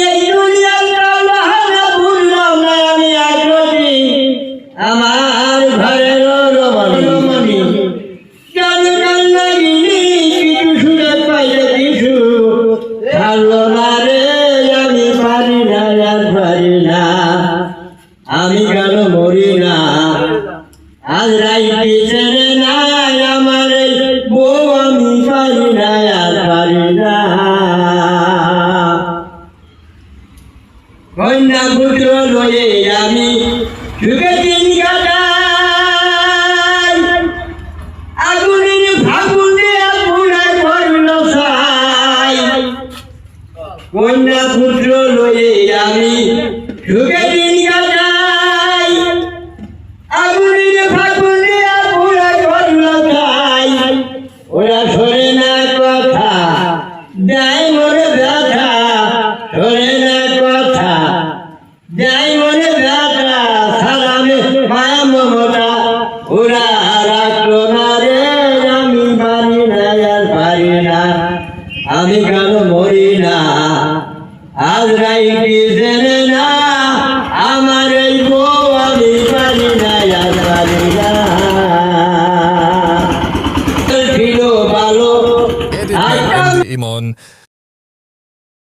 এই দুনিয়ার কাউলাহানা ভুললাম না আমি আগ্রহী আমার ঘরের রমণী কেন গান লাগিনি কিছু সুরে পাইলে কিছু ছাড়লো না রে আমি পারি না আর পারি না আমি কেন মরি না আজ রাইতে ছেড়ে নাই আমার বউ আমি পারি না আর পারি না কন্যা পুত্র লয়ে আমি সুখে দিন কাটাই আগুনের ফাগুনে পুরাই ভরল ছাই কন্যা পুত্র লয়ে আমি সুখে দিন কাটাই আগুনের ফাগুনে পুরাই ভরল ছাই ওরা সরে না কথা দেয় মরে ব্যথা সরে না কথা দেয় মরে ব্যথা সালামে মায়া মমতা ওরা রাখলো না রে আমি পারি না আর পারি না আমি কেন মরি না আজ রাইতে জেনে না আমার